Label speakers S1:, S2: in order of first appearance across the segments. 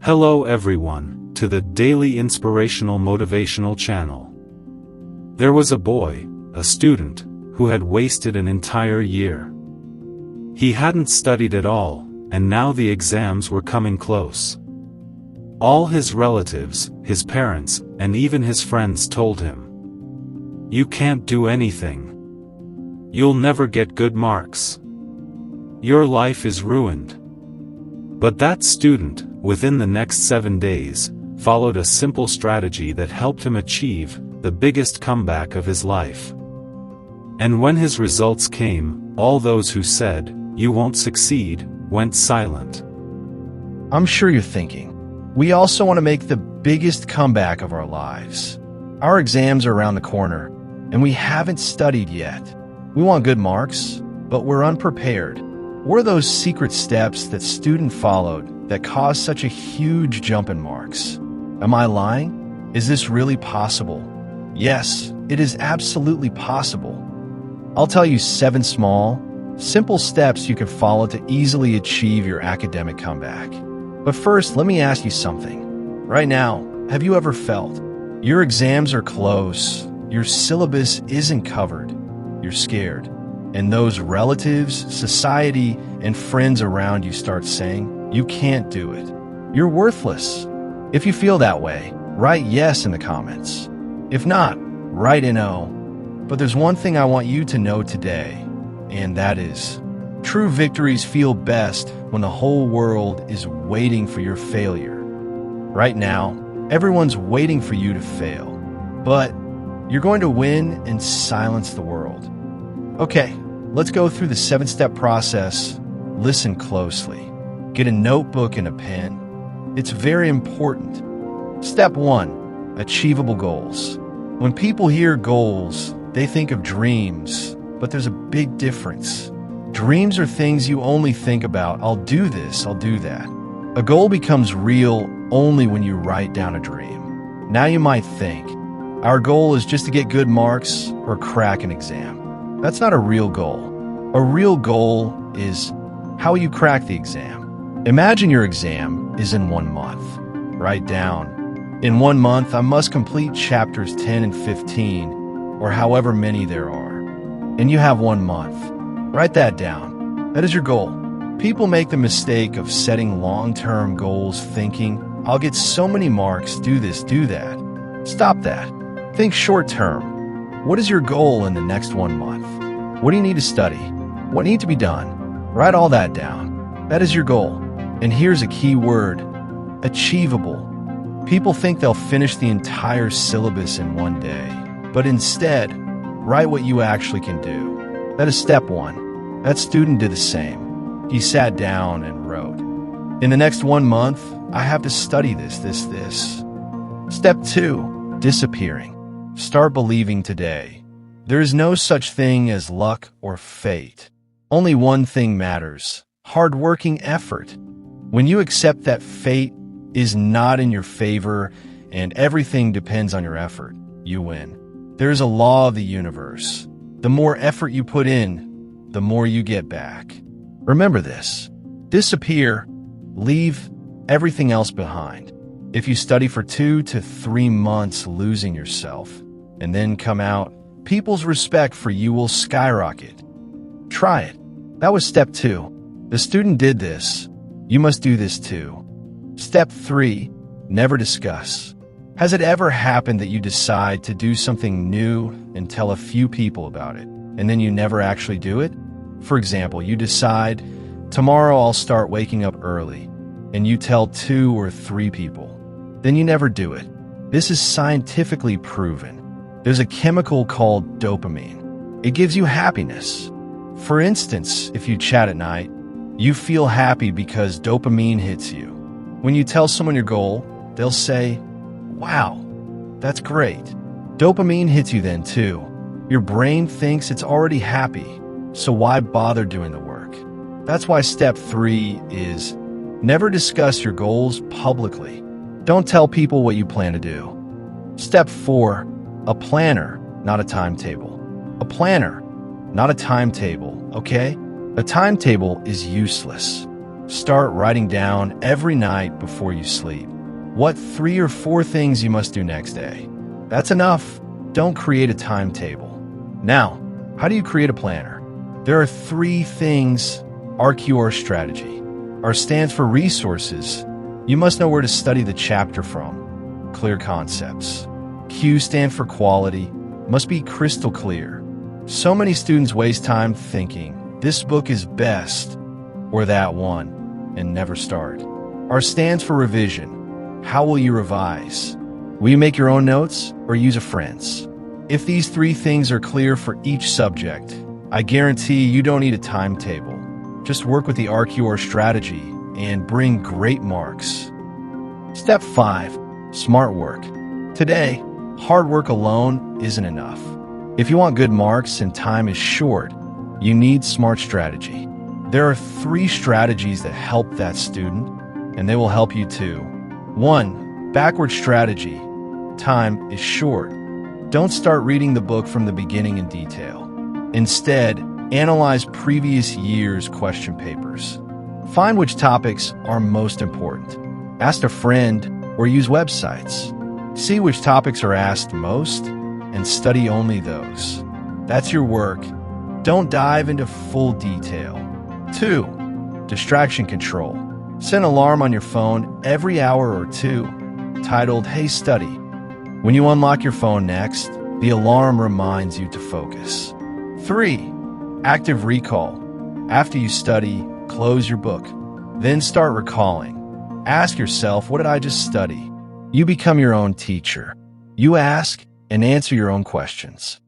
S1: Hello everyone, to the Daily Inspirational Motivational Channel. There was a boy, a student, who had wasted an entire year. He hadn't studied at all, and now the exams were coming close. All his relatives, his parents, and even his friends told him, "You can't do anything. You'll never get good marks. Your life is ruined." But that student, within the next 7 days, followed a simple strategy that helped him achieve the biggest comeback of his life. And when his results came, all those who said, "You won't succeed," went silent.
S2: I'm sure you're thinking, we also want to make the biggest comeback of our lives. Our exams are around the corner, and we haven't studied yet. We want good marks, but we're unprepared. What are those secret steps that student followed that caused such a huge jump in marks? Am I lying? Is this really possible? Yes, it is absolutely possible. I'll tell you 7 small, simple steps you can follow to easily achieve your academic comeback. But first, let me ask you something. Right now, have you ever felt your exams are close, your syllabus isn't covered, you're scared, and those relatives, society, and friends around you start saying, "You can't do it. You're worthless"? If you feel that way, write yes in the comments. If not, write no. But there's one thing I want you to know today, and that is, true victories feel best when the whole world is waiting for your failure. Right now, everyone's waiting for you to fail, but you're going to win and silence the world. Okay, let's go through the 7-step process. Listen closely. Get a notebook and a pen. It's very important. Step 1, achievable goals. When people hear goals, they think of dreams, but there's a big difference. Dreams are things you only think about. I'll do this, I'll do that. A goal becomes real only when you write down a dream. Now you might think, our goal is just to get good marks or crack an exam. That's not a real goal. A real goal is how you crack the exam. Imagine your exam is in 1 month. Write down, in 1 month, I must complete chapters 10 and 15, or however many there are. And you have 1 month. Write that down. That is your goal. People make the mistake of setting long-term goals thinking, I'll get so many marks, do this, do that. Stop that. Think short-term. What is your goal in the next 1 month? What do you need to study? What needs to be done? Write all that down. That is your goal. And here's a key word, achievable. People think they'll finish the entire syllabus in 1 day, but instead, write what you actually can do. That is step 1. That student did the same. He sat down and wrote, in the next 1 month, I have to study this. Step 2, disappearing. Start believing today. There is no such thing as luck or fate. Only one thing matters, hard-working effort. When you accept that fate is not in your favor and everything depends on your effort, you win. There is a law of the universe. The more effort you put in, the more you get back. Remember this. Disappear. Leave everything else behind. If you study for 2 to 3 months losing yourself and then come out, people's respect for you will skyrocket. Try it. That was step 2. The student did this. You must do this too. Step 3, never discuss. Has it ever happened that you decide to do something new and tell a few people about it, and then you never actually do it? For example, you decide, tomorrow I'll start waking up early, and you tell 2 or 3 people. Then you never do it. This is scientifically proven. There's a chemical called dopamine. It gives you happiness. For instance, if you chat at night, you feel happy because dopamine hits you. When you tell someone your goal, they'll say, wow, that's great. Dopamine hits you then too. Your brain thinks it's already happy, so why bother doing the work? That's why step 3 is never discuss your goals publicly. Don't tell people what you plan to do. Step 4, a planner, not a timetable. A planner, not a timetable, okay? A timetable is useless. Start writing down every night before you sleep what 3 or 4 things you must do next day. That's enough. Don't create a timetable. Now, how do you create a planner? There are 3 things. RQR strategy. R stands for resources. You must know where to study the chapter from. Clear concepts. Q stands for quality. Must be crystal clear. So many students waste time thinking this book is best or that one and never start. R stands for revision. How will you revise? Will you make your own notes or use a friend's? If these 3 things are clear for each subject, I guarantee you don't need a timetable. Just work with the RQR strategy and bring great marks. Step 5. Smart work. Today, hard work alone isn't enough. If you want good marks and time is short, you need smart strategy. There are 3 strategies that help that student, and they will help you too. 1. Backward strategy. Time is short. Don't start reading the book from the beginning in detail. Instead, analyze previous year's question papers. Find which topics are most important. Ask a friend or use websites. See which topics are asked most and study only those. That's your work. Don't dive into full detail. 2. Distraction control. Set an alarm on your phone every hour or 2, titled, "Hey Study." When you unlock your phone next, the alarm reminds you to focus. 3. Active recall. After you study, close your book. Then start recalling. Ask yourself, what did I just study? You become your own teacher. You ask and answer your own questions.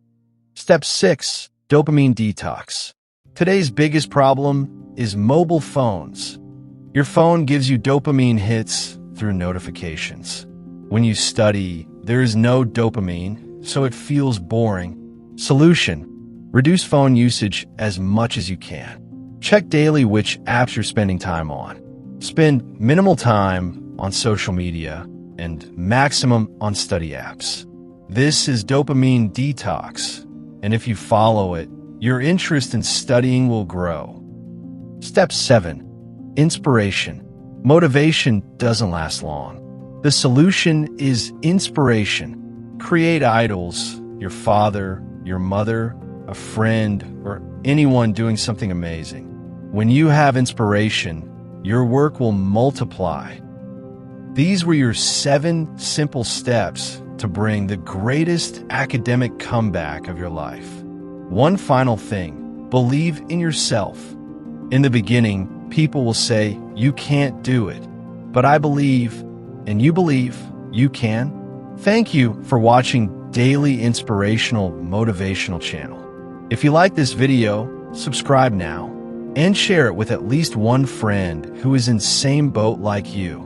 S2: Step 6. Dopamine detox. Today's biggest problem is mobile phones. Your phone gives you dopamine hits through notifications. When you study, there is no dopamine, so it feels boring. Solution: reduce phone usage as much as you can. Check daily which apps you're spending time on. Spend minimal time on social media and maximum on study apps. This is dopamine detox, and if you follow it, your interest in studying will grow. Step 7. Inspiration. Motivation doesn't last long. The solution is inspiration. Create idols, your father, your mother, a friend, or anyone doing something amazing. When you have inspiration, your work will multiply. These were your 7 simple steps to bring the greatest academic comeback of your life. One final thing: believe in yourself. In the beginning, people will say, you can't do it. But I believe, and you believe, you can. Thank you for watching Daily Inspirational Motivational Channel. If you like this video, subscribe now and share it with at least one friend who is in the same boat like you.